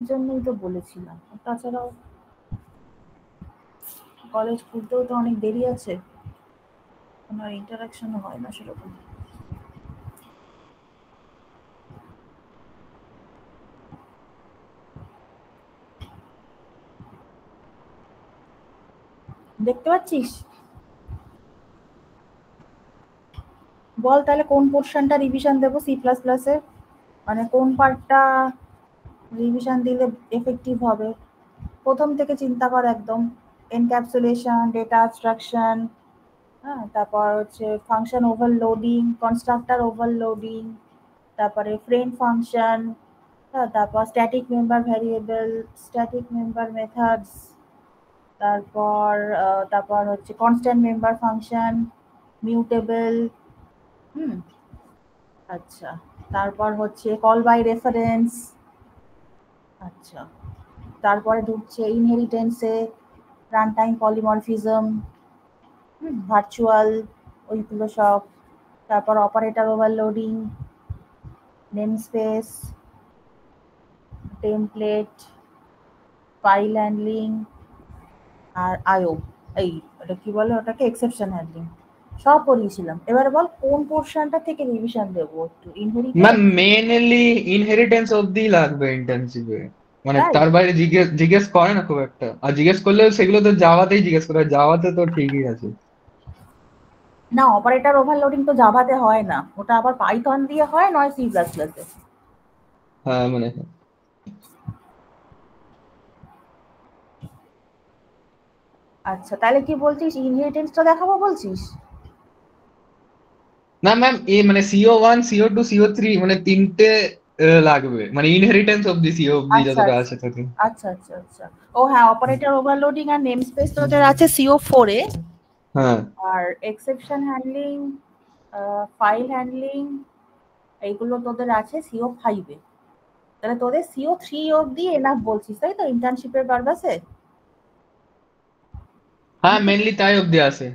জন্যই তো বলেছিলাম। তাছাড়াও কলেজ খুলতেও তো অনেক দেরি আছে। কোনো ইন্টারাকশনও হয় না সেরকম। দেখতে পাচ্ছিস? বল তাহলে কোন পোরশনটা রিভিশন দেব C++ এর? মানে কোন পার্টটা রিভিশন দিলে এফেক্টিভ হবে? প্রথম থেকে চিন্তা কর একদম। এনক্যাপসুলেশন, ডেটা অ্যাবস্ট্রাকশন, হ্যাঁ? তারপর হচ্ছে ফাংশন ওভারলোডিং, কনস্ট্রাক্টর ওভারলোডিং, তারপরে ফ্রেন্ড ফাংশন, হ্যাঁ? তারপর static member variable, static member methods, তারপর হচ্ছে কনস্ট্যান্ট মেম্বার ফাংশন, মিউটেবল, হুম? আচ্ছা। তারপর হচ্ছে কল বাই রেফারেন্স, আচ্ছা। তারপরে ঢুকছে ইনহেরিটেন্সে, রানটাইম পলিমরফিজম, ভার্চুয়াল, ওইগুলো সব। তারপর operator overloading, namespace, template, file handling আর আইও। এই ওটা কি বলে ওটাকে, এক্সেপশন হ্যান্ডলিং। সব পড়িয়েছিলাম। এবারে বল কোন পোর্শনটা থেকে রিভিশন দেবো একটু? Ma'am inheritance? মেইনলি ইনহেরিটেন্স অব্দি লাগবে ইন্টার্নশিপে, মানে তাই? তার বাইরে জিজ্ঞেস জিজ্ঞেস করে না খুব একটা, আর জিজ্ঞেস করলেও সেগুলো তো জাভাতেই জিজ্ঞেস করে, জাভাতে তো ঠিকই আছে। না, অপারেটর ওভারলোডিং তো জাভাতে হয় না, ওটা আবার পাইথন দিয়ে হয়, নয় C++-এ। হ্যাঁ মানে আচ্ছা, তাহলে কি বলছিস, ইনহেরিটেন্সটা দেখাবো বলছিস? না ম্যাম, মানে CO1 CO2 CO3 মানে তিনটে লাগবে, মানে ইনহেরিটেন্স অব্দি সিও অব্দি আচ্ছা যতটা আচ্ছা আছে তত। আচ্ছা আচ্ছা আচ্ছা। ও হ্যাঁ, অপারেটর ওভারলোডিং আর নেম স্পেস তোদের আছে CO4-এ। হ্যাঁ আর এক্সেপশন হ্যান্ডলিং, ফাইল হ্যান্ডলিং, এইগুলো তোদের আছে CO5-এ। তাহলে তোদের CO3 অব্দি এনাফ বলছিস, তাই তো, ইন্টার্নশিপের পারপাসে? হ্যাঁ, মেনলি তাই অব্দি আছে।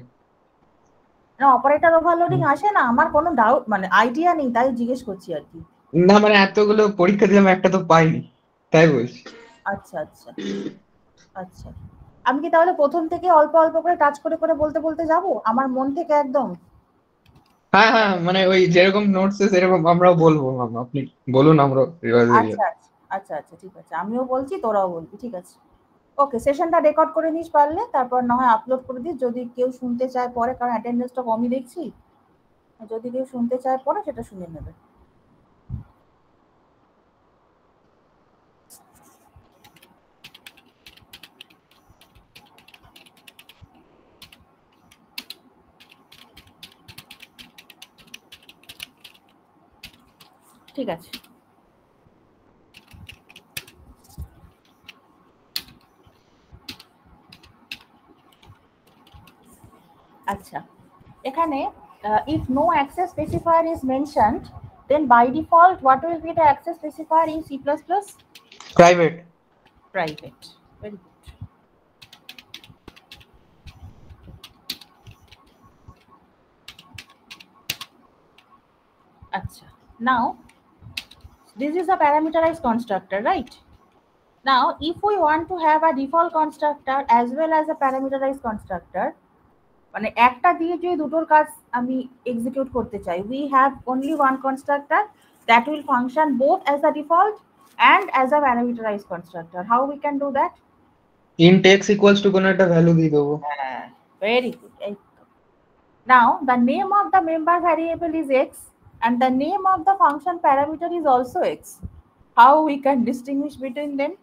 না, অপারেটর ওভারলোডিং হুম। আসে না, আমার কোনো ডাউট মানে আইডিয়া নেই, তাই জিজ্ঞেস করছি আর কি। না মানে এতগুলো পরীক্ষা দিলাম, একটা তো পাইনি, তাই বলছি। আচ্ছা আচ্ছা আচ্ছা। আমি কি তাহলে প্রথম থেকে অল্প অল্প করে টাচ করে করে বলতে বলতে যাব আমার মন থেকে একদম? হ্যাঁ হ্যাঁ, মানে ওই যেরকম নোটস সেরকম আমরাও বলবো ম্যাম, আপনি বলুন, আমরা রিভাইজ হয়ে আচ্ছা যাবে। আচ্ছা আচ্ছা আচ্ছা, ঠিক আছে, আমিও বলছি তোরাও বলবি, ঠিক আছে। ওকে, সেশনটা রেকর্ড করে নিস পারলে, তারপর না হয় আপলোড করে দিস যদি কেউ শুনতে চায় পরে, কারণ অ্যাটেন্ডেন্সটা কমই দেখছি। যদি কেউ শুনতে চায় পরে সেটা শুনে নেবে। ঠিক আছে। আচ্ছা, এখানে if no access specifier is mentioned, then by default what will be the access specifier in C++? Private. Private. Very good. Acha. Now, this is a parameterized constructor, right? Now, if we want to have a default constructor as well as a parameterized constructor, মানে একটা দিয়ে যদি দুটোর কাজ আমি execute করতে চাই, we have only one constructor that will function both as a default and as a parameterized constructor. How we can do that? Int x equals to কোনো একটা ভ্যালু দিয়ে দেবো। Very good. Now, the name of the member variable is x and the name of the function parameter is also x. How we can distinguish between them?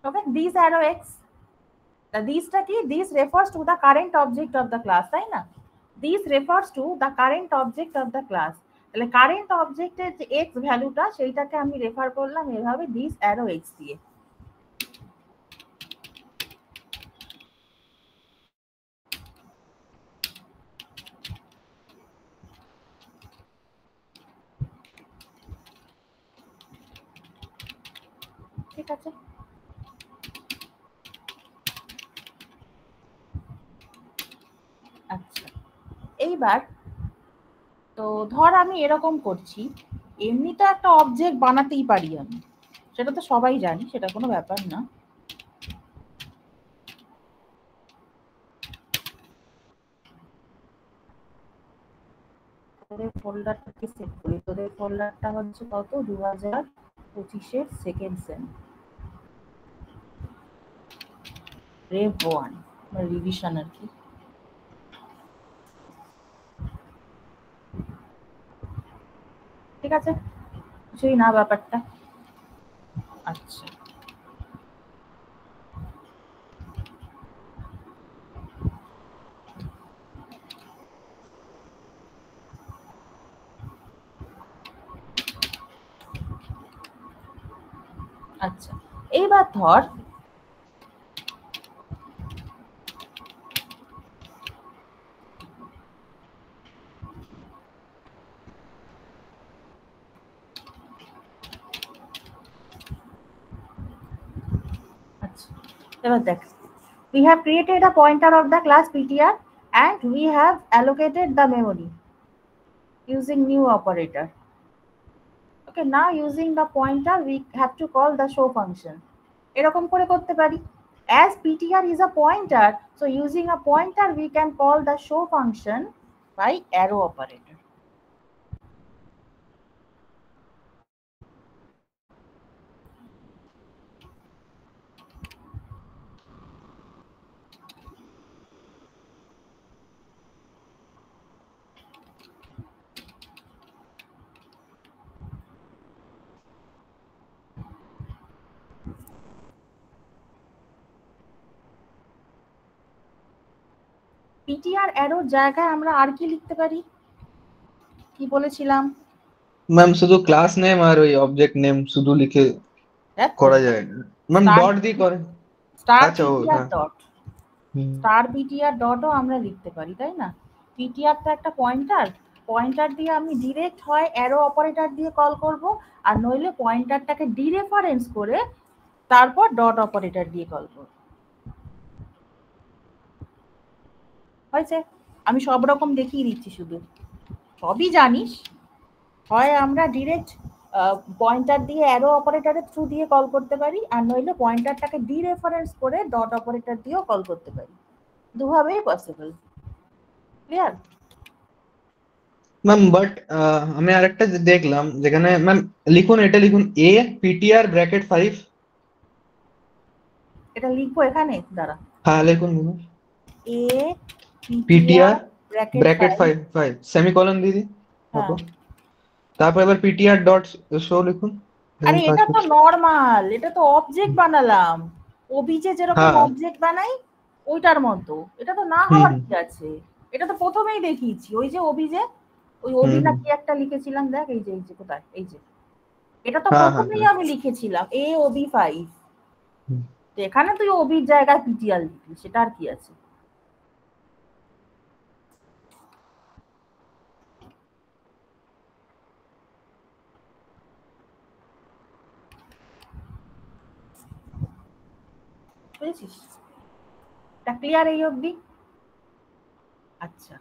Okay, these arrow x, these this refers to the current object of the class, তাই না? This refers to the current object of the class. তাহলে current অবজেক্টের যে x ভ্যালুটা সেইটাকে আমি refer করলাম এভাবে দিস অ্যারো x দিয়ে। ঠিক আছে? আচ্ছা, এইবার তো ধর আমি এরকম করছি, এমনি তো একটা অবজেক্ট বানাতেই পারি আমি, সেটা তো সবাই জানি, সেটা কোনো ব্যাপার না। তোদের ফোল্ডারটাকে সেট করি, তোদের ফোল্ডারটা হচ্ছে কত, 2025-এর সেকেন্ড সেম, রেভ 1 রিভিশন আর কি। ঠিক আছে, কিছুই না ব্যাপারটা। আচ্ছা, আচ্ছা এইবার ধর আচ্ছা এবার দেখ, we have created a pointer of the class ptr and we have allocated the memory using new operator. Okay, now using the pointer we have to call the show function. এরকম করে করতে পারি, as ptr is a pointer, so using a pointer we can call the show function by arrow operator. ptr arrow জায়গায় আমরা আর কি লিখতে পারি, কি বলেছিলাম? ম্যাম শুধু ক্লাস নেম আর ওই অবজেক্ট নেম শুধু লিখে করা যায় না ম্যাম, স্টার ডট দিয়ে করে। স্টার আচ্ছা ও ptr হ্যাঁ। ডট, হুম। স্টার ptr ডটও আমরা লিখতে পারি, তাই না? ptr তো একটা পয়েন্টার, পয়েন্টার দিয়ে আমি ডিরেক্ট হয় অ্যারো অপারেটর দিয়ে কল করব, আর নইলে পয়েন্টারটাকে ডিরেফারেন্স করে তারপর ডট অপারেটর দিয়ে কল করব। হয়েছে? আমি সব রকম দেখিয়ে দিচ্ছি, শুধু সবই জানিস। হয় আমরা ডিরেক্ট পয়েন্টার দিয়ে অ্যারো অপারেটরের থ্রু দিয়ে কল করতে পারি, আর নইলে পয়েন্টারটাকে ডিরেফারেন্স করে ডট অপারেটর দিয়েও কল করতে পারি, দুভাবেই পসিবল। ক্লিয়ার? ম্যাম বাট আমি আরেকটা দেখলাম যেখানে ম্যাম লিখুন, এটা লিখুন এ পিটিআর ব্র্যাকেট 5। এটা লিখবো এখানে, দাঁড়া। হ্যাঁ লিখুন A PTR PTR bracket bracket 5। 5 semicolon দিয়ে দিন হ্যাঁ, ওকে। তারপর এবার পিটিআর ডট শো লিখুন, আরে দেখুন কাজ এটা তো করছে। নর্মাল, এটা তো অবজেক্ট বানালাম, ওবিজে যেরকম হ্যাঁ। অবজেক্ট বানাই ওইটার মতো। এটা তো না হুম হওয়ার হুম কি আছে, এটা তো প্রথমেই দেখিয়েছি, ওই যে ওবিজে, ওই হুম ওবি না হুম। কি একটা লিখেছিলাম, দেখ এই যে, এই যে কোথায়, এই যে এটা তো হ্যাঁ হ্যাঁ প্রথমেই হ্যাঁ। আমি লিখেছিলাম এ ওবি 5। হুম। তো এখানে তুই ওবির জায়গায় পিটিআর লিখলি, সেটা আর কি আছে? বুঝেছিস? এটা ক্লিয়ার এই অবধি? আচ্ছা,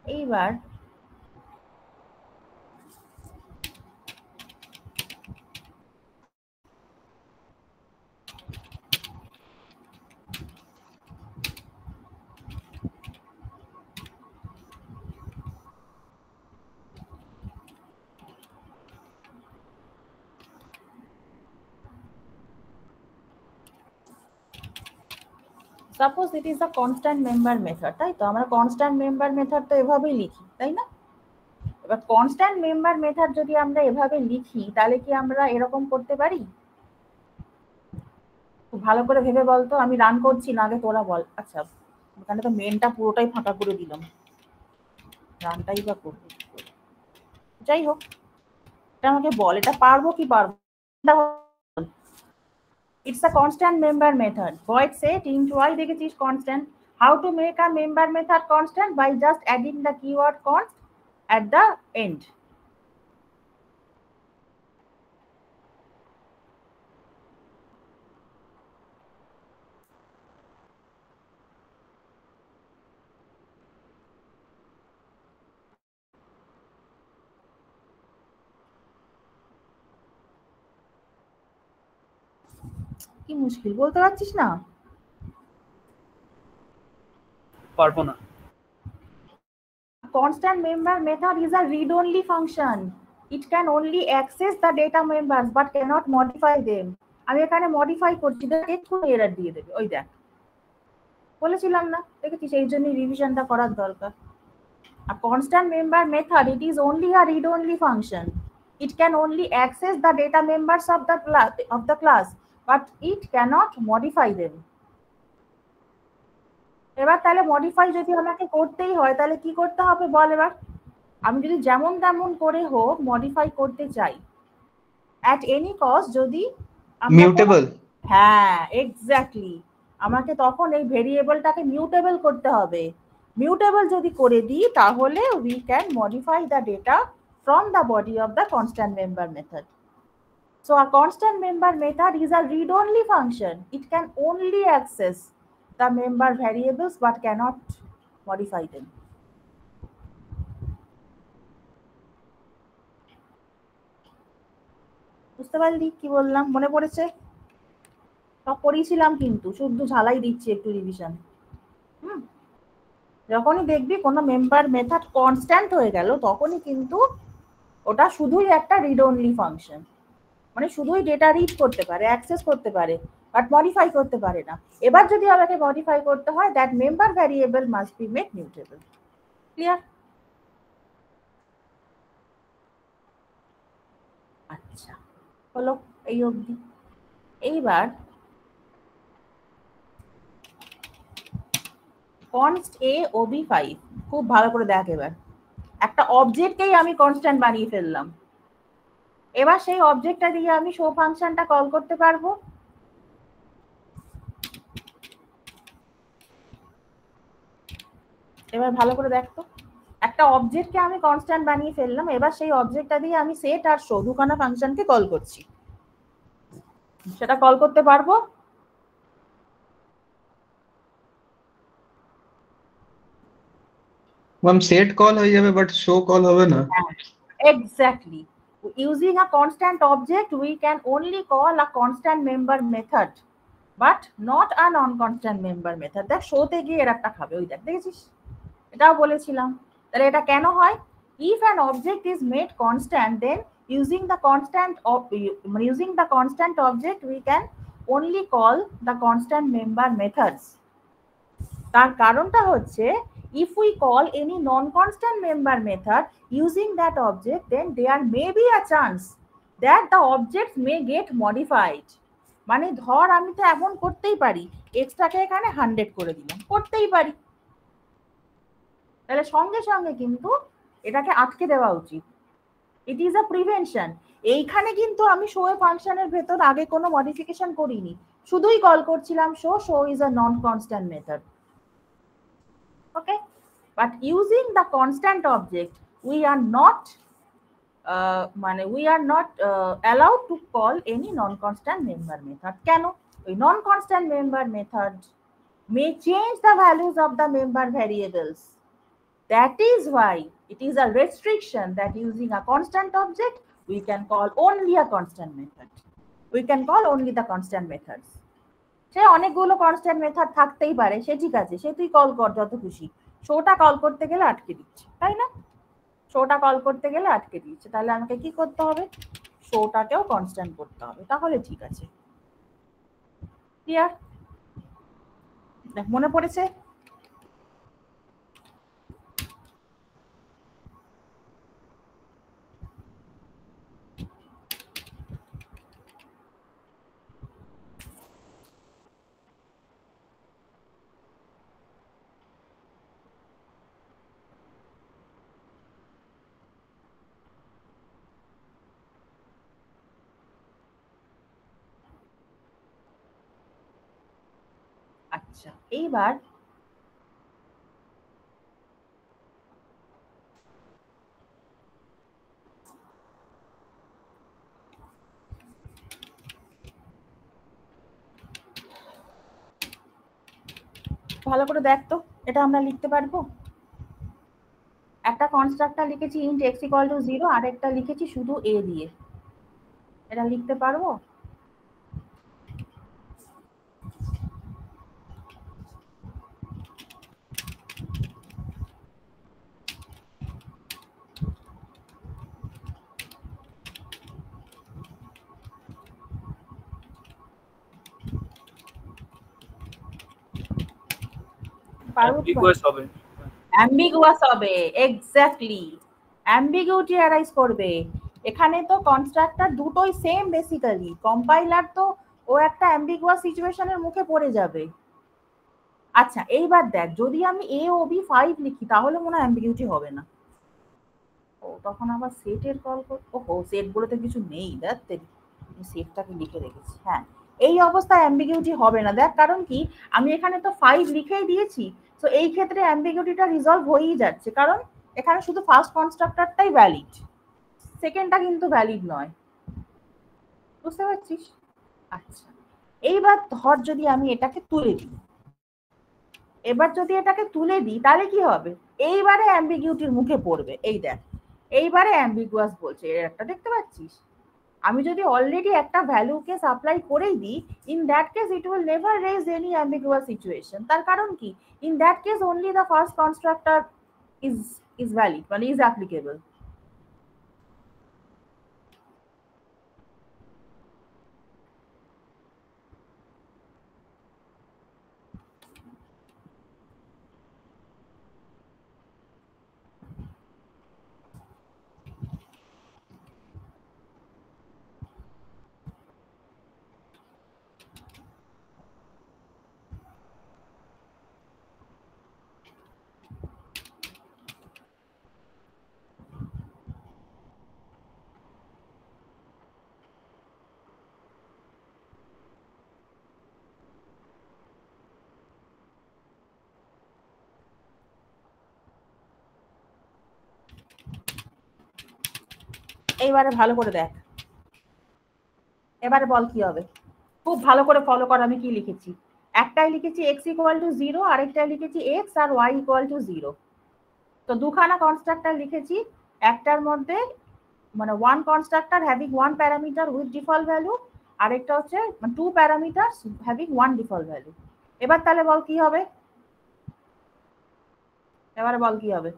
এইবার suppose it is a constant member method, তাই তো আমরা কনস্ট্যান্ট মেম্বার মেথড তো এভাবেই লিখি, তাই না? এবার কনস্ট্যান্ট মেম্বার মেথড যদি আমরা এভাবে লিখি, তাহলে কি আমরা এরকম করতে পারি? খুব ভালো করে ভেবে বলতো, আমি রান করছি না, আগে তোরা বল। আচ্ছা, এখানে তো মেনটা পুরোটাই ফাঁকা করে দিলাম, রানটাই বা করবো কি করে? যাই হোক, এটা আমাকে বল, এটা পারবো কি পারবো? It's a constant member method. Void set into I দেখেছিস constant. How to make a member method constant? By just adding the keyword const at the end. কি মুশকিল, বলতে পারছিস না? পারবো না। Constant member method is a read-only function. It can only access the data members but cannot modify them. আমি এখানে modify করছি, দেখ এক্ষুনি এরর দিয়ে দেবে। ওই দেখ, বলেছিলাম না, দেখেছিস? এই জন্য রিভিশনটা করার দরকার। A constant member method, it is only a read-only function. It can only access the data members of the class, but it cannot modify them. এবার তাহলে মডিফাই যদি আমাকে করতেই হয় তাহলে কি করতে হবে বল এবার? আমি যদি যেমন তেমন করে হোক মডিফাই করতে চাই at any cost, যদি মিউটেবল, হ্যাঁ এক্স্যাক্টলি, আমাকে তখন এই ভেরিয়েবলটাকে মিউটেবল করতে হবে। মিউটেবল যদি করে দিই তাহলে we can modify the data from the body of the constant member method. So a constant member method is a read-only function. It can only access the member variables but cannot modify them. বুঝতে পারলি কি বললাম? মনে পড়েছে? সব পড়িয়েছিলাম কিন্তু, শুধু ঝালাই দিচ্ছি একটু রিভিশন। যখনই দেখবি কোনো মেম্বার মেথড কনস্ট্যান্ট হয়ে গেল তখনই কিন্তু ওটা শুধুই একটা রিড অনলি ফাংশন, মানে শুধুই ডেটা রিড করতে পারে, অ্যাক্সেস করতে পারে, বাট মডিফাই করতে পারে না। এবার যদি আমাকে মডিফাই করতে হয়, that member variable must be made mutable. Clear? আচ্ছা, হলো এই অবধি। এইবার const a ob5 খুব ভালো করে দেখ। এবার একটা অবজেক্টকেই আমি কনস্ট্যান্ট বানিয়ে ফেললাম। এবার সেই অবজেক্টটা দিয়ে আমি শো ফাংশনটা কল করতে পারবো। এবার ভালো করে দেখ তো, একটা অবজেক্টকে আমি কনস্ট্যান্ট বানিয়ে ফেললাম, এবার সেই অবজেক্টটা দিয়ে আমি সেট আর শো দুখানা ফাংশনকে কল করছি। সেটা কল করতে পারবো। ম্যাম সেট কল হয়ে যাবে বাট শো কল হবে না। Exactly. Using a constant object, we can only call a constant member method, but not a non-constant member method. দেখ শোতে গিয়ে এর একটা খাবে, ওই দেখ, দেখেছিস? এটাও বলেছিলাম। তাহলে এটা কেন হয়? If an object is made constant, then using the constant object, we can only call the constant member methods. তার কারণটা হচ্ছে, if we call any non-constant member method using that object, then there may be a chance that the object may get modified. মানে ধর আমি তো এমন করতেই পারি, এক্সটাকে এখানে 100 করে দিলাম, করতেই পারি। তাহলে সঙ্গে সঙ্গে কিন্তু এটাকে আটকে দেওয়া উচিত। It is a prevention. এইখানে কিন্তু আমি শো ফাংশনের ভেতর আগে কোনো মডিফিকেশন করিনি, শুধুই কল করছিলাম show. Show is a non constant method. Okay, but using the constant object, we are not allowed to call any non-constant member method. কেন? ওই non-constant member method may change the values of the member variables. That is why it is a restriction that using a constant object, we can call only a constant method. We can call only the constant methods. সে অনেকগুলো constant method থাকতেই পারে, সে ঠিক আছে, সে তুই call কর যত খুশি। শোটা কল করতে গেলে আটকে দিচ্ছে, তাই না? শোটা কল করতে গেলে আটকে দিচ্ছে, তাহলে আমাকে কি করতে হবে? শোটাকেও কনস্ট্যান্ট করতে হবে, তাহলে ঠিক আছে। ক্লিয়ার? দেখ মনে পড়েছে? আচ্ছা, এইবার ভালো করে দেখ তো, এটা আমরা লিখতে পারবো? একটা কনস্ট্রাক্টর লিখেছি int x = 0, আর একটা লিখেছি শুধু a দিয়ে। এটা লিখতে পারবো? পার্বতী ambiguous হবে। অ্যাম্বিগুয়াস হবে, এক্স্যাক্টলি অ্যাম্বিগুইটি অ্যারাইজ করবে। এখানে তো কনস্ট্রাক্টর দুটোই সেম বেসিক্যালি, কম্পাইলার তো ও একটা অ্যাম্বিগুয়াস সিচুয়েশনের মুখে পড়ে যাবে। আচ্ছা এইবার দেখ, যদি আমি এ ও বি 5 লিখি তাহলে মনে হয় অ্যাম্বিগুইটি হবে না। ও তখন আবার সেটের কল ও সেটগুলোতে কিছু নেই, দেখ সেটটাকে লিখে রেখেছি। হ্যাঁ, এই অবস্থায় অ্যাম্বিগুইটি হবে না। দেখ কারণ কি, আমি এখানে তো 5 লিখেই দিয়েছি, তো এই ক্ষেত্রে অ্যাম্বিগুইটিটা রিজলভ হয়েই যাচ্ছে, কারণ এখানে শুধু ফার্স্ট কনস্ট্রাক্টরটাই ভ্যালিড, সেকেন্ডটা কিন্তু ভ্যালিড নয়। বুঝতে পারছিস? আচ্ছা এইবার ধর যদি আমি এটাকে তুলে দিই, এবার যদি এটাকে তুলে দিই তাহলে কি হবে, এইবারে অ্যাম্বিগুইটির মুখে পড়বে। এই দেখ এইবারে অ্যাম্বিগুয়াস বলছে, এর একটা দেখতে পাচ্ছিস। আমি যদি অলরেডি একটা ভ্যালুকে সাপ্লাই করেই দিই, in that case it will never raise any ambiguous situation. তার কারণ কি, in that case only the first constructor is is valid, মানে ইজ অ্যাপ্লিকেবল। এইবারে ভালো করে দেখ, এবারে বল কি হবে। খুব ভালো করে ফলো কর, আমি কি লিখেছি। একটাই লিখেছি x ইকুয়াল টু 0, আরেকটাই লিখেছি x আর y ইকুয়াল টু 0। তো দুখানা কনস্ট্রাক্টর লিখেছি, একটার মধ্যে মানে one constructor having one parameter with default value, আরেকটা হচ্ছে two parameter having one default value. এবার তাহলে বল কি হবে, এবারে বল কি হবে।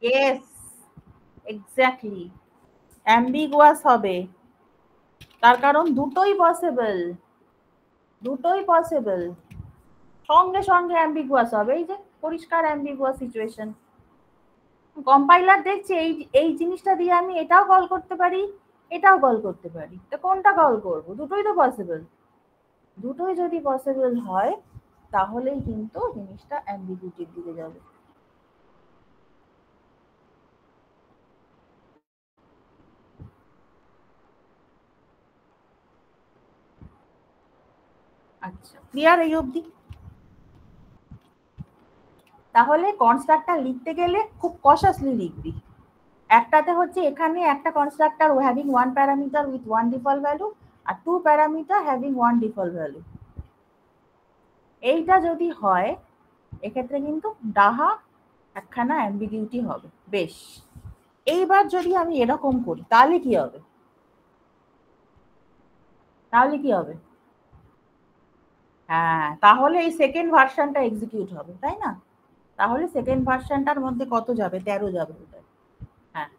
ইয়েস, এক্স্যাক্টলি অ্যাম্বিগুয়াস হবে, তার কারণ দুটোই পসিবল, দুটোই পসিবল। সঙ্গে সঙ্গে অ্যাম্বিগুয়াস হবে, এই যে পরিষ্কার অ্যাম্বিগুয়াস সিচুয়েশন। কম্পাইলার দেখছে এই এই জিনিসটা দিয়ে আমি এটাও কল করতে পারি, এটাও কল করতে পারি, তো কোনটা কল করব, দুটোই তো পসিবল। দুটোই যদি পসিবল হয় তাহলেই কিন্তু জিনিসটা অ্যাম্বিগুইটির দিকে যাবে। আচ্ছা ক্লিয়ার এই অবধি? তাহলে কনস্ট্রাক্টর লিখতে গেলে খুব কশাসলি লিখবি। একটাতে হচ্ছে এখানে একটা constructor having one parameter with one default value আর two parameter having one default value. এইটা যদি হয় এক্ষেত্রে কিন্তু ডাহা একখানা অ্যাম্বিগুইটি হবে। বেশ, এইবার যদি আমি এরকম করি তাহলে কি হবে, তাহলে কি হবে, হ্যাঁ তাহলে এই সেকেন্ড ভার্সনটা এক্সিকিউট হবে, তাই না? তাহলে সেকেন্ড ভার্সনটার মধ্যে কত যাবে, 13 যাবে। হ্যাঁ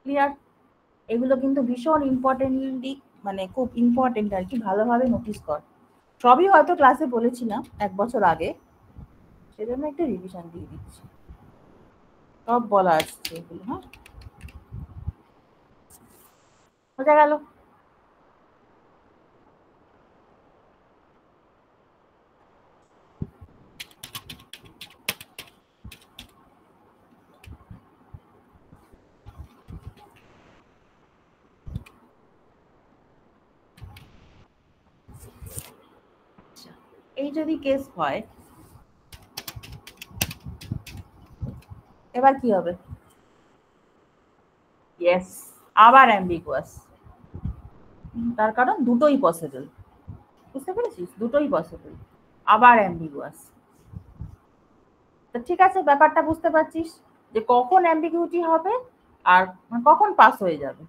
ক্লিয়ার। এগুলো কিন্তু ভীষণ ইম্পর্টেন্টলি, মানে খুব ইম্পর্টেন্ট আর কি, ভালোভাবে নোটিস কর। সবই হয়তো ক্লাসে বলেছিলাম 1 বছর আগে, সেজন্য একটু রিভিশন দিয়ে দিচ্ছি। সব বলা আসছে এগুলো, হ্যাঁ বোঝা গেল। এই যদি কেস হয় এবার কি হবে, ইয়েস আবার অ্যাম্বিগুয়াস, তার কারণ দুটোই পসিবল। বুঝতে পেরেছিস, দুটোই পসিবল, আবার অ্যাম্বিগুয়াস। তো ঠিক আছে, ব্যাপারটা বুঝতে পারছিস যে কখন অ্যাম্বিগুইটি হবে আর কখন পাস হয়ে যাবে।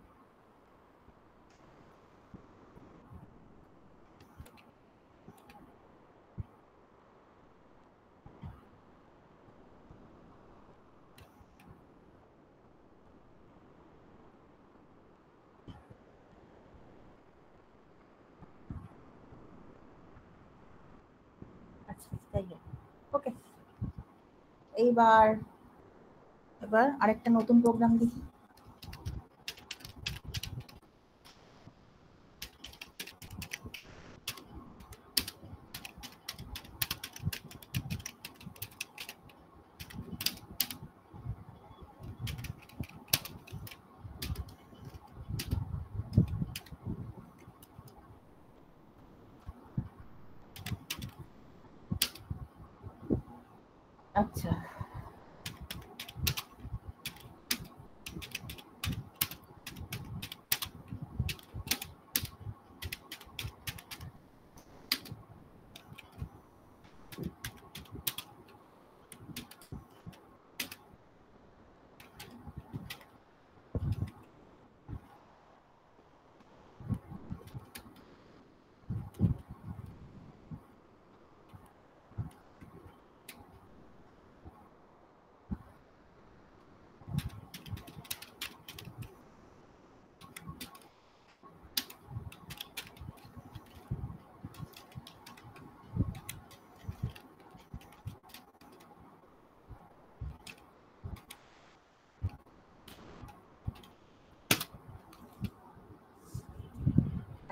যাই হোক, ওকে। এবার আরেকটা নতুন প্রোগ্রাম দেখি। আচ্ছা,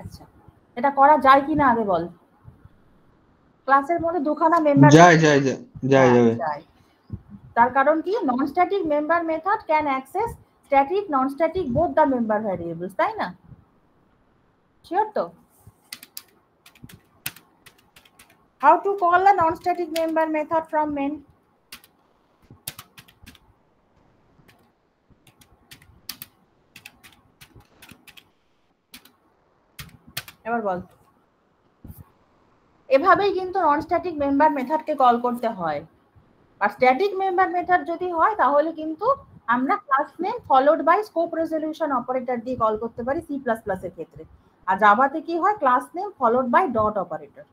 আচ্ছা, এটা করা যায় কিনা আগে বল। ক্লাসের মধ্যে দুখানা মেম্বার যায় যাবে। তার কারণ কি, non static member method can access static non static both the member variables, তাই না? শিওর তো? How to call the non static member method from main? এবার বল। এভাবেই কিন্তু নন স্ট্যাটিক মেম্বার মেথডকে কল করতে হয়। আর স্ট্যাটিক মেম্বার মেথড যদি হয় তাহলে কিন্তু আমরা class name followed by scope resolution operator দিয়ে কল করতে পারি সি প্লাস প্লাস এর ক্ষেত্রে। আর জাভাতে কি হয়, class name followed by dot operator.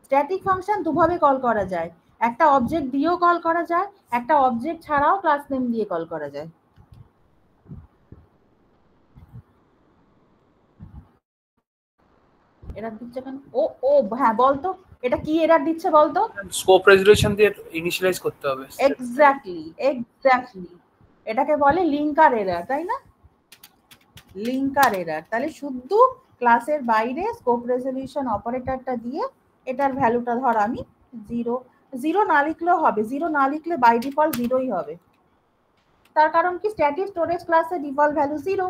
Static function দুভাবে কল করা যায়, একটা অবজেক্ট দিয়েও কল করা যায়, একটা অবজেক্ট ছাড়াও ক্লাস নেম দিয়ে কল করা যায়। এরর দিচ্ছে কেন? ও হ্যাঁ, বলতো এটা কি এরর দিচ্ছে বলতো? স্কোপ রেজলিউশন দিয়ে ইনিশিয়ালাইজ করতে হবে। এক্স্যাক্টলি এটাকে বলে লিঙ্কার এরর, তাই না? Linker error. তাহলে শুদ্ধ ক্লাসের বাইরে স্কোপ রেজলিউশন অপারেটরটা দিয়ে এটার ভ্যালুটা ধর আমি 0 না লিখলেও হবে, 0 না লিখলে বাই ডিফল্ট 0ই হবে। তার কারণ কি, স্ট্যাটিক স্টোরেজ ক্লাসে ডিফল্ট ভ্যালু 0।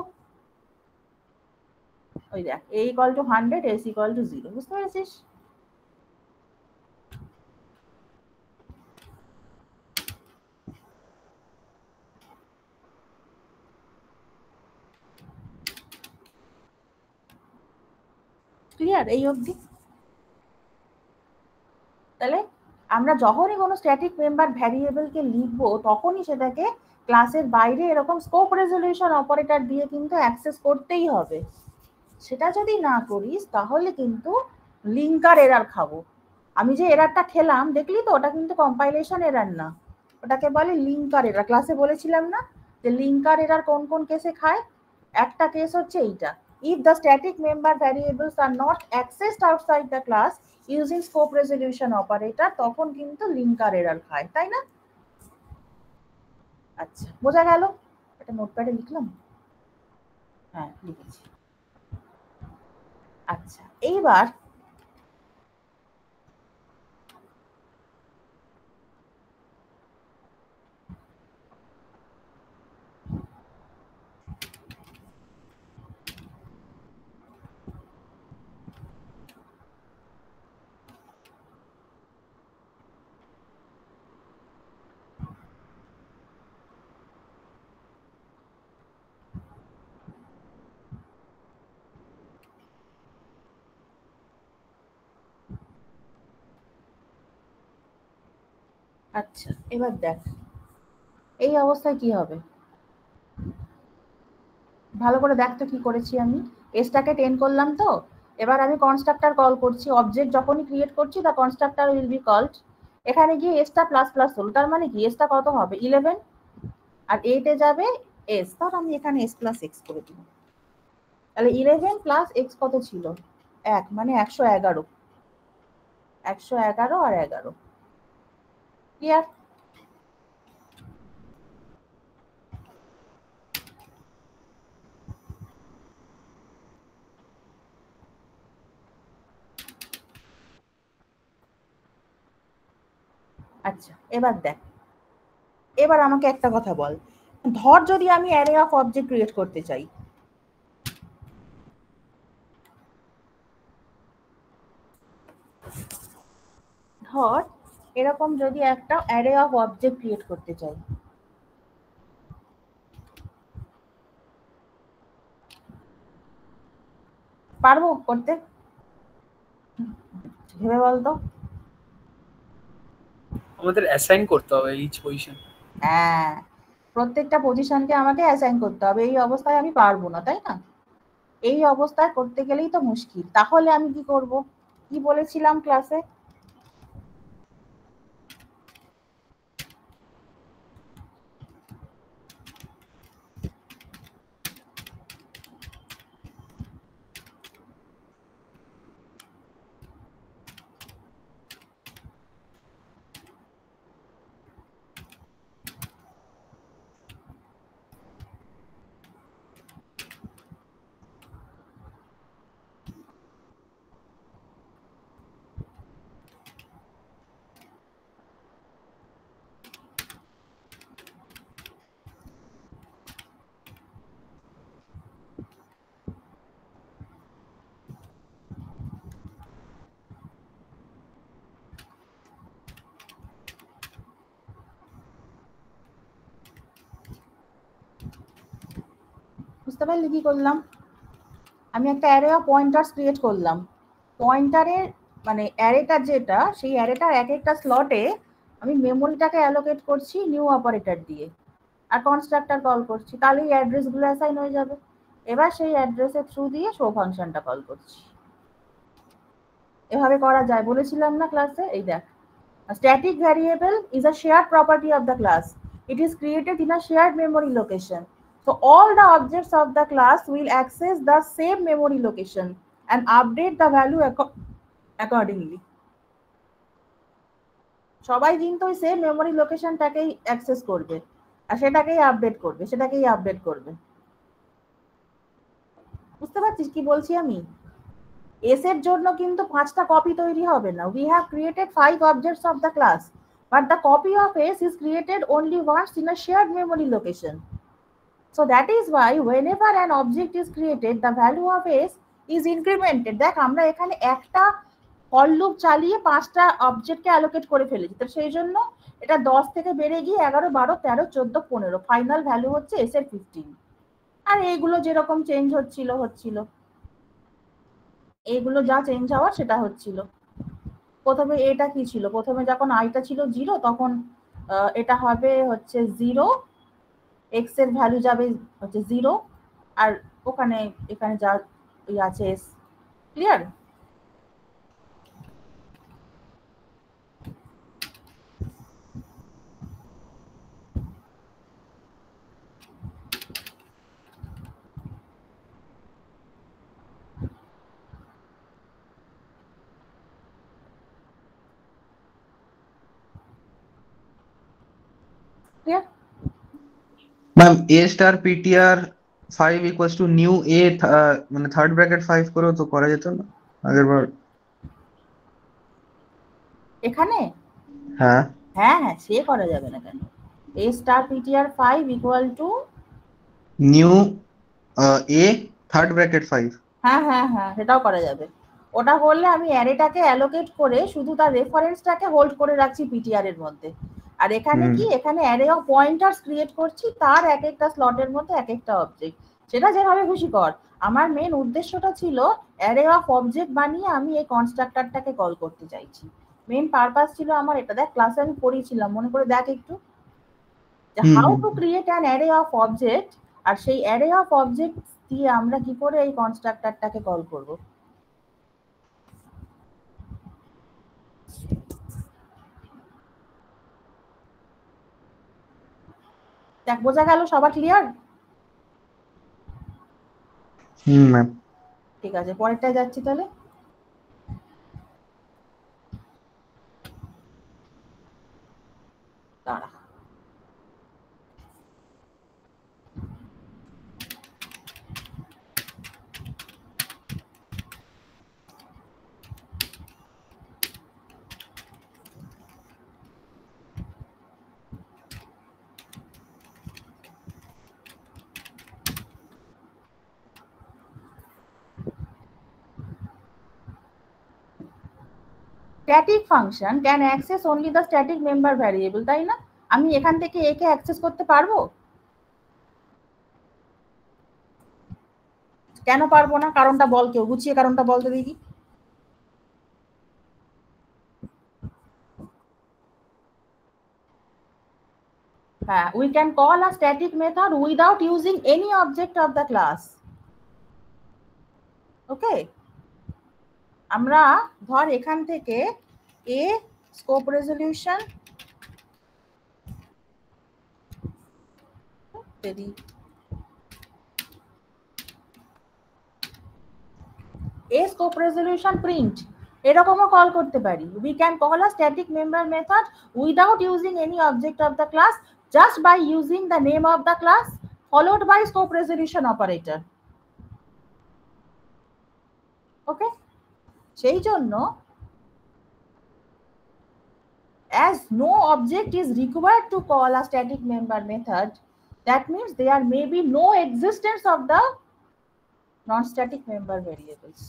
ওই দেখ, a equal to 100, s equal to 0, বুঝতে পেরেছিস? ক্লিয়ার এই অবধি? তাহলে আমরা যখনই কোনো স্ট্যাটিক মেম্বার ভ্যারিয়েবলকে লিখবো তখনই সেটাকে ক্লাসের বাইরে এরকম স্কোপ রেজলিউশন অপারেটর দিয়ে কিন্তু অ্যাক্সেস করতেই হবে। সেটা যদি না করিস তাহলে কিন্তু লিঙ্কার এরর খাবো। আমি যে এররটা খেলাম দেখলি তো, ওটা কিন্তু কম্পাইলেশন এরর না, ওটাকে বলে লিঙ্কার এরর। ক্লাসে বলেছিলাম না যে লিঙ্কার এরর কোন কোন কেসে খায়। একটা কেস হচ্ছে এইটা, if the static member variables are not accessed outside the class using scope resolution operator, তখন কিন্তু লিঙ্কার এরর খায়, তাই না? আচ্ছা, বোঝা গেল? এটা নোটপ্যাডে লিখলাম, হ্যাঁ লিখেছি। আচ্ছা, এইবার আচ্ছা, এবার দেখ এই অবস্থায় কি হবে। ভালো করে দেখ তো কি করেছি আমি। এসটাকে 10 করলাম তো, এবার আমি কনস্ট্রাক্টর কল করছি। অবজেক্ট যখনই ক্রিয়েট করছি the constructor will be called. এখানে গিয়ে এসটা প্লাস প্লাস হলো, তার মানে কি এসটা কত হবে 11, আর 8 এ যাবে এস, তার আমি এখানে এস প্লাস এক্স করে দিব। তাহলে 11 প্লাস এক্স কত ছিল 1, মানে 111। 111 আর 11 ক্লিয়ার? আচ্ছা, এবার দেখ, এবার আমাকে একটা কথা বল, ধর যদি আমি অ্যারে অফ অবজেক্ট ক্রিয়েট করতে চাই, ধর এরকম যদি একটা অ্যারে অফ অবজেক্ট ক্রিয়েট করতে চাই, পারবো করতে? ভেবে বলতো। আমাদের অ্যাসাইন করতে হবে ইচ পজিশন। হ্যাঁ, প্রত্যেকটা পজিশনকে আমাকে অ্যাসাইন করতে হবে। এই অবস্থায় আমি পারবো না, তাই না? এই অবস্থায় করতে গেলেই তো মুশকিল। তাহলে আমি কি করব? কি বলেছিলাম ক্লাসে? বুঝতে পারলি কি করলাম? আমি একটা অ্যারে অফ পয়েন্টার্স ক্রিয়েট করলাম। পয়েন্টারের মানে অ্যারেটা যেটা, সেই অ্যারেটার এক একটা স্লটে আমি মেমোরিটাকে অ্যালোকেট করছি নিউ অপারেটর দিয়ে, আর কনস্ট্রাক্টর কল করছি, তাহলেই অ্যাড্রেসগুলো অ্যাসাইন হয়ে যাবে। এবার সেই অ্যাড্রেসের থ্রু দিয়ে শো ফাংশনটা কল করছি। এভাবে করা যায়, বলেছিলাম না ক্লাসে? এই দেখ, a static variable is a shared property of the class. It is created in a shared memory location. So all the objects of the class will access the same memory location and update the value accordingly. সবাই কিন্তু ওই same memory লোকেশনটাকেই access করবে আর সেটাকেই update করবে। বুঝতে পারছিস কি বলছি আমি? এস এর জন্য কিন্তু 5টা কপি তৈরি হবে না। We have created 5 objects of the class, but the copy of S is created only once in a shared memory location. So that is why whenever an object is created, the value of S is incremented. দেখ, আমরা এখানে একটা for loop চালিয়ে 5টা অবজেক্টকে allocate করে ফেলেছি, তো সেই জন্য এটা 10 থেকে বেড়ে গিয়ে 11, 12, 13, 14, 15, ফাইনাল ভ্যালু হচ্ছে S এর 15। আর এইগুলো যেরকম চেঞ্জ হচ্ছিল, এইগুলো যা চেঞ্জ হওয়ার সেটা হচ্ছিল। প্রথমে এটা কি ছিল, প্রথমে যখন আইটা ছিল 0, তখন এটা হবে হচ্ছে 0, এক্স এর ভ্যালু যাবে হচ্ছে 0, আর ওখানে এখানে যা আছে এস। Clear? Clear? Ma'am A star PTR 5 equals to new A, মানে থার্ড ব্র্যাকেট 5 করেও তো করা যেত না আগের বার? এখানে হ্যাঁ হ্যাঁ হ্যাঁ, সে করা যাবে না কেন? A star PTR 5 equal to new A third bracket 5। হ্যাঁ হ্যাঁ হ্যাঁ, সেটাও করা যাবে। ওটা করলে আমি অ্যারেটাকে অ্যালোকেট করে শুধু তার রেফারেন্সটাকে হোল্ড করে রাখছি পিটিআর এর মধ্যে। আর এখানে কি, এখানে অ্যারে অফ পয়েন্টার্স ক্রিয়েট করছি, তার এক একটা স্লটের মধ্যে এক একটা অবজেক্ট। সেটা যেভাবে খুশি কর। আমার মেন উদ্দেশ্যটা ছিল অ্যারে অফ অবজেক্ট বানিয়ে আমি এই কনস্ট্রাক্টরটাকে কল করতে চাইছি। মেন পারপাস ছিল আমার এটা। দেখ, ক্লাসে আমি পড়িয়েছিলাম, মনে করে দেখ একটু, how to create an array of object, আর সেই অ্যারে অফ অবজেক্ট দিয়ে আমরা কি করে এই কনস্ট্রাক্টরটাকে কল করব। দেখ, বোঝা গেল? সবার ক্লিয়ার? ম্যাম ঠিক আছে, পরেরটায় যাচ্ছি তাহলে। Static function can access only the static member variable, তাই না? আমি এখান থেকে একে অ্যাক্সেস করতে পারবো? কেন পারবো না? কারণটা বল, কেউ গুছিয়ে কারণটা বলতে দেখি। হ্যাঁ, we can call a static method without using any object of the class. ওকে, আমরা ধর এখান থেকে a স্কোপ রেজলিউশন প্রিন্ট এরকমও কল করতে পারি। we can call a static member method without using any object of the class, just by using the name of the class followed by scope resolution operator. ওকে, সেই জন্য as no object is required to call a static member method, that means there may be no existence of the non-static member variables.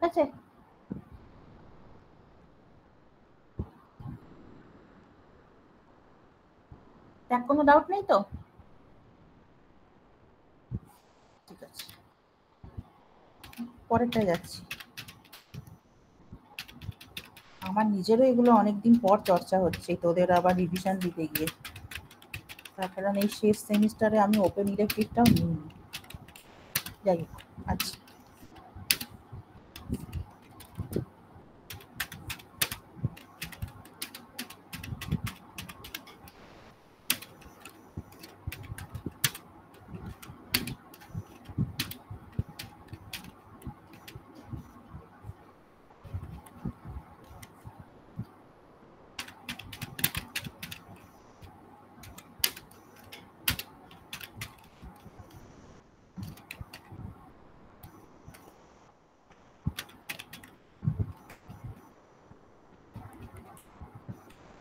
আছে, দেখ কোনো doubt নেই তো? ঠিক আছে, পরেরটায় যাচ্ছি। আমার নিজেরও এগুলো অনেকদিন পর চর্চা হচ্ছে, তোদের আবার রিভিশন দিতে গিয়ে। তার কারণ এই শেষ সেমিস্টারে আমি ওপেন ইলেকটিভটাও নিইনি। যাই হোক, আচ্ছা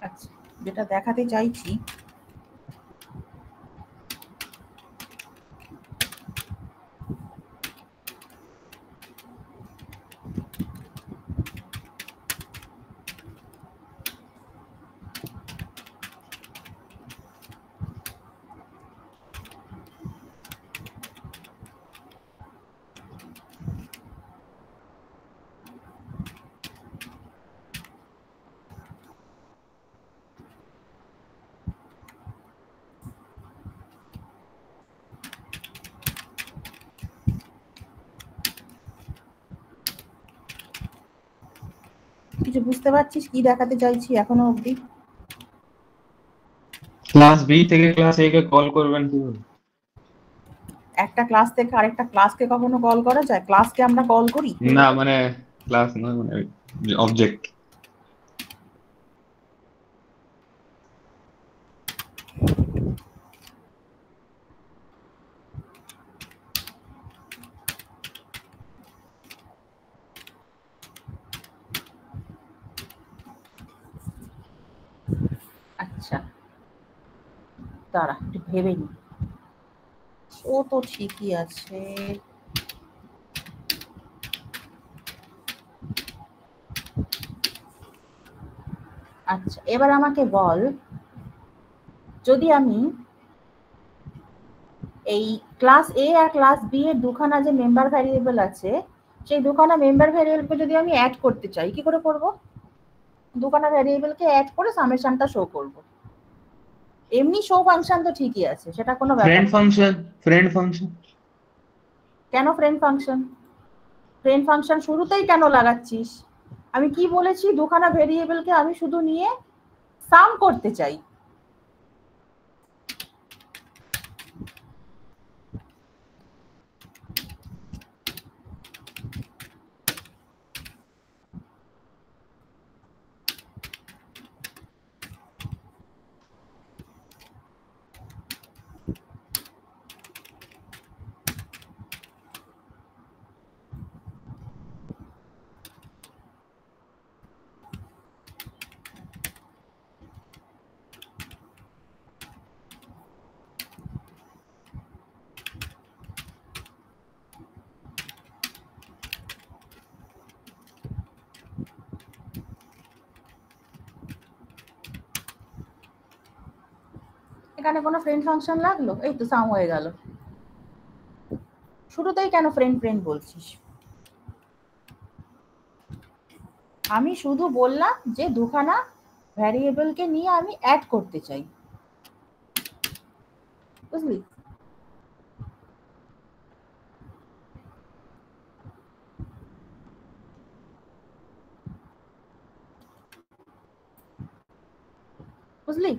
আচ্ছা, যেটা দেখাতে চাইছি কিছু বুঝতে পারছিস কি দেখাতে চাইছি এখনো অবধি? ক্লাস বি থেকে ক্লাস এ কে কল করবেন কিভাবে? একটা ক্লাস থেকে আরেকটা ক্লাসকে কখনো কল করা যায়? ক্লাসকে আমরা কল করি না মানে ক্লাস নয়, মানে অবজেক্ট। আচ্ছা দাঁড়া একটু ভেবে নি। ও তো ঠিকই আছে, আচ্ছা এবার আমাকে বল, যদি আমি এই ক্লাস এ আর ক্লাস বি এর দুখানা যে মেম্বার ভ্যারিয়েবল আছে, সেই দুখানা মেম্বার ভ্যারিয়েবলকে যদি আমি অ্যাড করতে চাই, কি করে করব? দুখানা ভ্যারিয়েবলকে অ্যাড করে সামেশনটা শো করব। এমনি শো ফাংশন তো ঠিকই আছে, সেটা কোনো ব্যাপার ফ্রেন্ড না। ফাংশন, ফ্রেন্ড ফাংশন কেন ফ্রেন্ড ফাংশন? ফ্রেন্ড ফাংশন শুরুতেই কেন লাগাচ্ছিস? আমি কি বলেছি, দুখানা ভেরিয়েবলকে আমি শুধু নিয়ে সাম করতে চাই। এখানে কোনো ফ্রেন্ড ফাংশন লাগলো? এই তো সাম হয়ে গেল। শুরুতেই কেন ফ্রেন্ড ফ্রেন্ড বলছিস? আমি শুধু বললাম যে দুখানা ভ্যারিয়েবলকে নিয়ে আমি অ্যাড করতে চাই, বুঝলি? বুঝলি?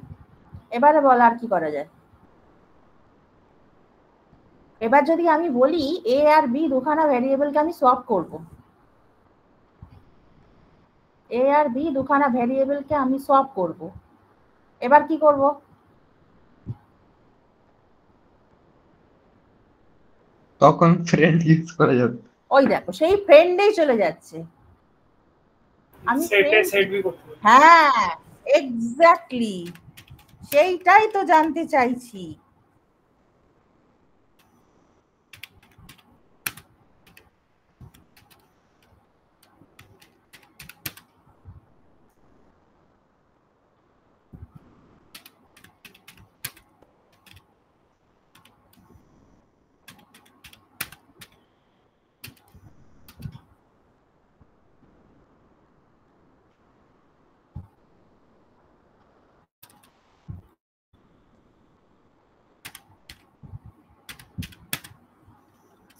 এবারে বল আর কি করা যায়। এবার যদি আমি বলি এ আর বি দুখানা ভ্যারিয়েবলকে আমি সোয়াপ করব, এ আর বি দুখানা ভ্যারিয়েবলকে আমি সোয়াপ করব, এবার কি করব? তখন ফ্রেন্ড ইউজ করা যাবে। ওই দেখো সেই ফ্রেন্ডেই চলে যাচ্ছে। আমি সেট এ friend- সেট বি করতে পারি। হ্যাঁ এক্স্যাক্টলি, সেইটাই তো জানতে চাইছি।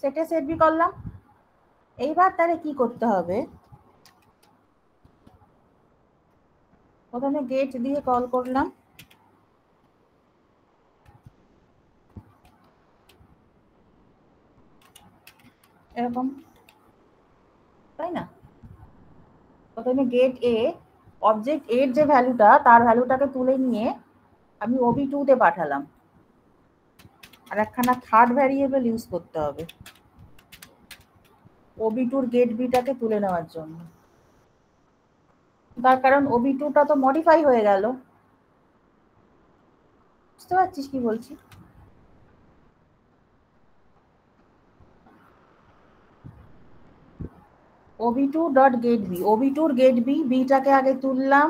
সেটে সেট বি করলাম। এইবার তাহলে কি করতে হবে? প্রথমে গেট দিয়ে কল করলাম, এরকম, তাই না? প্রথমে গেট এ, অবজেক্ট এর যে ভ্যালুটা তার ভ্যালুটাকে তুলে নিয়ে আমি ওবি2 তে পাঠালাম, আর একখানা থার্ড ভ্যারিয়েবল ইউজ করতে হবে ওবি2 গেট বিটাকে তুলে নেওয়ার জন্য। তার কারণ ওবি2টা তো মডিফাই হয়ে গেল। বুঝতে পারছিস কি বলছি? ওবি2 ডট গেট বি, ওবি2 গেট বি, বিটাকে আগে তুললাম,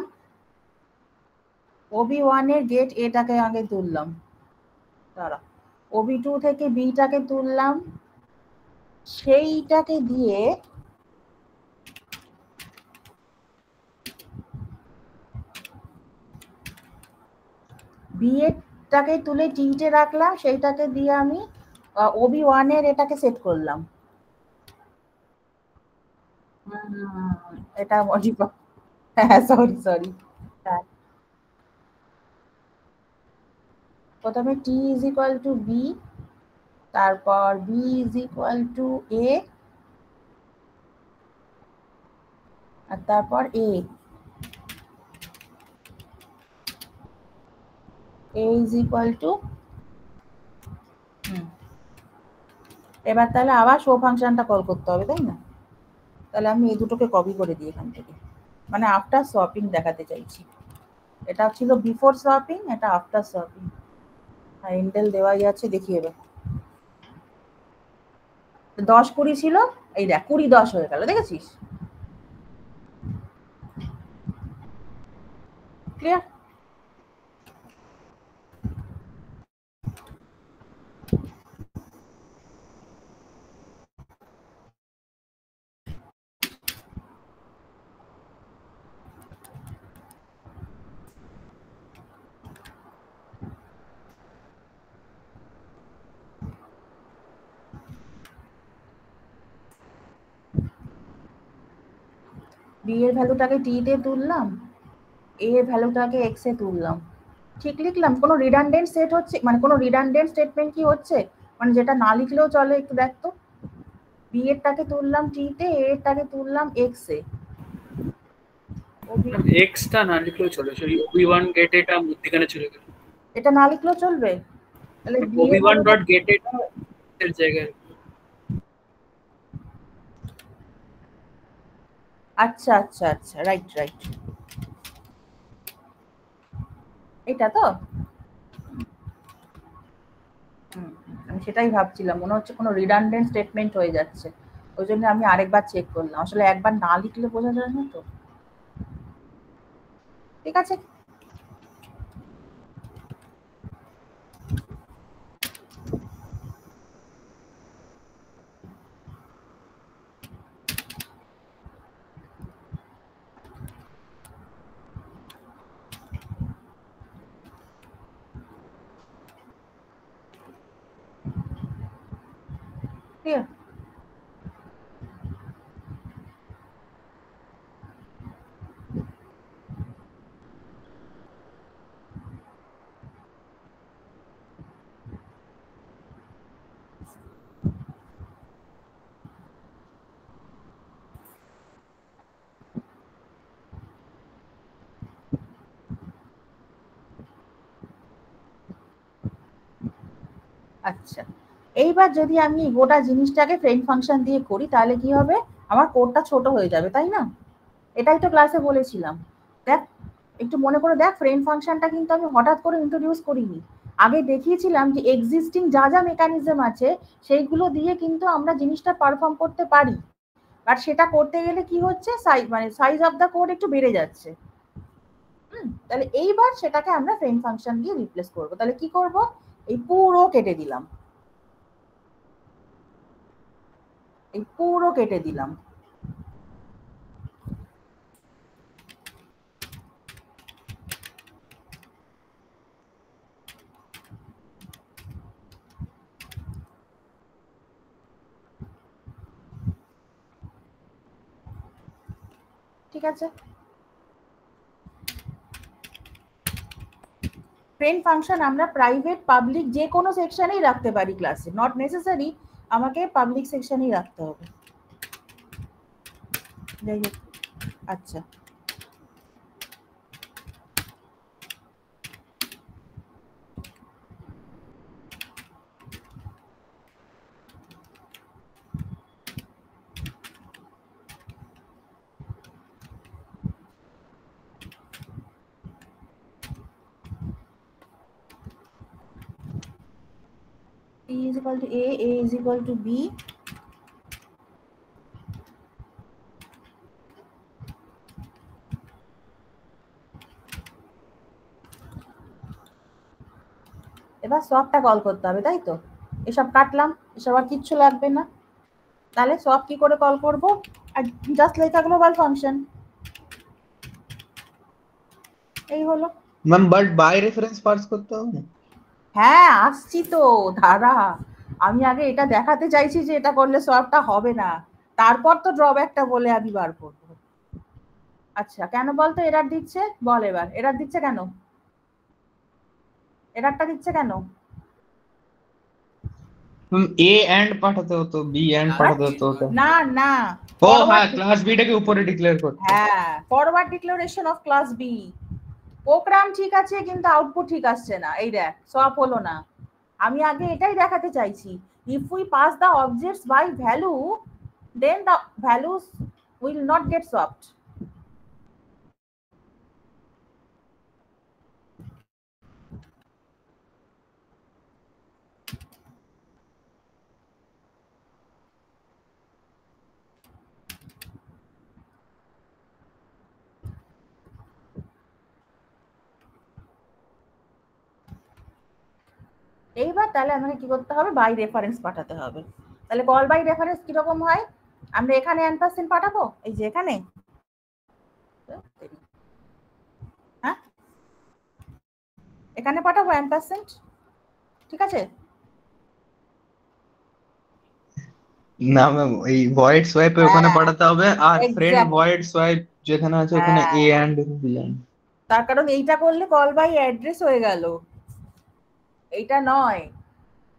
ওবি1 এর গেট এটাকে আগে তুললাম, দাঁড়া, ওবি2 থেকে বিটাকে তুললাম, সেইটাকে দিয়ে বি এরটাকে তুলে টিতে রাখলাম, সেইটাকে দিয়ে আমি ওবি1 এর এটাকে সেট করলাম। এটা মডিফাই, হ্যাঁ সরি সরি। প্রথমে টি ইজ ইকুয়াল টু বি, তারপর বি ইজ ইকুয়াল টু এ, আর তারপর এ ইজ ইকুয়াল টু, এবার তাহলে আবার শো ফাংশনটা কল করতে হবে, তাই না? তাহলে আমি এই দুটোকে কপি করে দিই এখান থেকে, মানে আফটার সোয়াপিং দেখাতে চাইছি। এটা ছিল বিফোর সোয়াপিং, এটা আফটার সোয়াপিং, আর ইন্টেল দেওয়াই আছে, দেখি এবার 10-20 ছিল, এই দেখ 20-10 হয়ে গেল, দেখেছিস? ক্লিয়ার? বি এর ভ্যালুটাকে টি তে তুললাম, এ এর ভ্যালুটাকে এক্স এ তুললাম, ঠিক লিখলাম? কোনো রিডান্ডেন্ট সেট হচ্ছে, মানে কোনো রিডান্ডেন্ট স্টেটমেন্ট কি হচ্ছে, মানে যেটা না লিখলেও চলে? একটু দেখ তো। বি এরটাকে তুললাম টি তে, এ এরটাকে তুললাম এক্স এ। এক্সটা না লিখলেও চলে, সেই ওবি1 গেট এটা মধ্যখানে চলে গেল। এটা না লিখলেও চলবে? তাহলে বি এর ওবি1 ডট গেট এটা এর জায়গায়। আচ্ছা আচ্ছা আচ্ছা, রাইট রাইট, এটা তো আমি সেটাই ভাবছিলাম, মনে হচ্ছে কোনো রিডান্ডেন্ট স্টেটমেন্ট হয়ে যাচ্ছে, ওই জন্য আমি আরেকবার চেক করলাম, আসলে একবার না লিখলে বোঝা যায় না তো। ঠিক আছে, আচ্ছা, এইবার যদি আমি গোটা জিনিসটাকে ফ্রেন্ড ফাংশন দিয়ে করি তাহলে কি হবে, আমার কোডটা ছোট হয়ে যাবে, তাই না? এটাই তো ক্লাসে বলেছিলাম। দেখ, একটু মনে করে দেখ, ফ্রেন্ড ফাংশনটা কিন্তু আমি হঠাৎ করে ইন্ট্রোডিউস করিনি। আগে দেখিয়েছিলাম যে এক্সিস্টিং যা যা মেকানিজম আছে সেইগুলো দিয়ে কিন্তু আমরা জিনিসটা পারফর্ম করতে পারি। আর সেটা করতে গেলে কি হচ্ছে, সাইজ অফ দ্য কোড একটু বেড়ে যাচ্ছে। তাহলে এইবার সেটাকে আমরা ফ্রেন্ড ফাংশন দিয়ে রিপ্লেস করব। তাহলে কি করব, এই পুরো কেটে দিলাম, এই পুরো কেটে দিলাম। ঠিক আছে, ফ্রেন্ড ফাংশন আমরা প্রাইভেট পাবলিক যে কোনো সেকশনেই রাখতে পারি ক্লাসে, নট নেসেসারি আমাকে পাবলিক সেকশনেই রাখতে হবে। যাই হোক, আচ্ছা P is equal to A is equal to B, এবার সবটা কল করতে হবে, তাই তো? এসব কাটলাম, এসব আর কিচ্ছু লাগবে না। তাহলে সব কি করে কল করব, আর জাস্ট লেখা গ্লোবাল ফাংশন, এই হলো। Ma'am but by reference pass করতে হবে না? হ্যাঁ আসছি তো, ধারা। আমি আগে এটা দেখাতে চাইছি যে এটা করলে সবটা হবে না, তারপর তো ড্রব্যাকটা বলে আমি বার করবো। আচ্ছা কেন বলতো এরার দিচ্ছে, বল এবার এরার দিচ্ছে কেন, এরারটা দিচ্ছে কেন? এ এন্ড পাঠাতে হতো, বি এন্ড পাঠাতে হতো ওটা। না না, ও হ্যাঁ, ক্লাস বি টাকে উপরে ডিক্লেয়ার করতে। হ্যাঁ, forward declaration of class B. Program ঠিক আছে কিন্তু আউটপুট ঠিক আসছে না, এই দেখ সব হলো না। আমি আগে এটাই দেখাতে চাইছি, if we pass the objects by value then the values will not get swapped. এইবার তাহলে আমাকে কি করতে হবে, বাই রেফারেন্স পাঠাতে হবে। তাহলে কল বাই রেফারেন্স কিরকম হয়, আমরা এখানে n% পাঠাবো, এই যে এখানে, হ্যাঁ এখানে পাঠাবো n%, ঠিক আছে? না ম্যাম, এই ভয়েড সোয়াইপে ওখানে পাঠাতে হবে, আর ফ্রেন্ড এক্স্যাক্ট, ভয়েড সোয়াইপ যেখানে আছে ওখানে এ হ্যাঁ, এন্ড বি এন্ড। তার কারণ এইটা করলে কল বাই অ্যাড্রেস হয়ে গেল, এইটা নয়।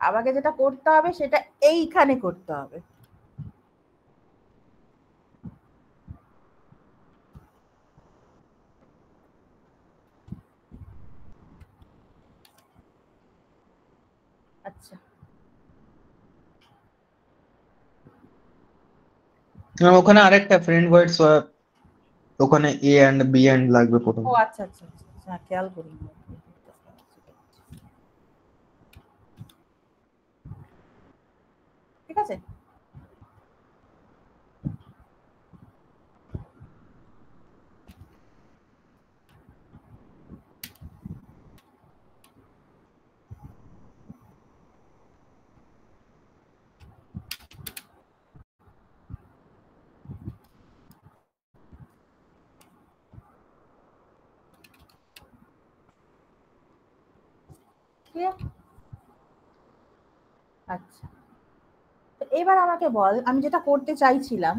আমাকে যেটা করতে হবে সেটা এইখানে করতে হবে। আচ্ছা ওখানে আরেকটা ফ্রেন্ড ভয়েড সোয়াইপ, ওখানে এ এন্ড বি এন্ড লাগবে প্রথমে। ও আচ্ছা আচ্ছা আচ্ছা, হ্যাঁ খেয়াল করিনি। ঠিক আছে, ক্লিয়ার? আচ্ছা, তো এবার আমাকে বল, আমি যেটা করতে চাইছিলাম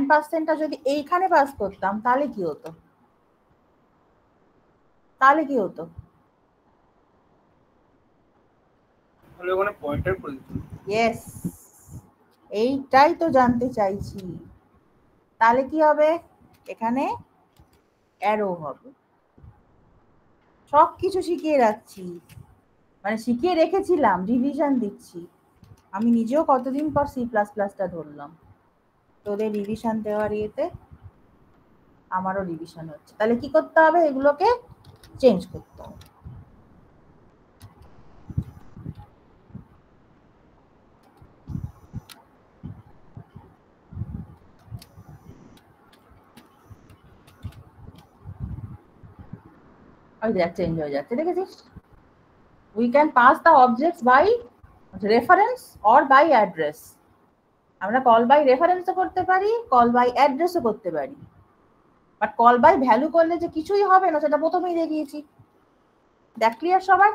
n%টা যদি এইখানে পাস করতাম তাহলে কি হতো, তাহলে কি হতো? তাহলে ওখানে পয়েন্টার করে দিত। ইয়েস, এইটাই তো জানতে চাইছি। তাহলে কি হবে, এখানে অ্যারো হবে। সবকিছু শিখিয়ে রাখছি, মানে শিখিয়ে রেখেছিলাম, রিভিশন দিচ্ছি। আমি নিজেও কতদিন পর সি প্লাস প্লাসটা ধরলাম, তোদের রিভিশন দেওয়ার ইয়েতে আমারও রিভিশন হচ্ছে। তাহলে কি করতে হবে, এগুলোকে চেঞ্জ করতে হবে। ওই দেখ চেঞ্জ হয়ে যাচ্ছে, দেখেছিস? We can pass the objects by reference or by address. আমরা কল বাই রেফারেন্সও করতে পারি, কল বাই অ্যাড্রেসও করতে পারি, বাট কল বাই ভ্যালু করলে যে কিছুই হবে না সেটা প্রথমেই দেখিয়েছি। দেখ ক্লিয়ার সবার?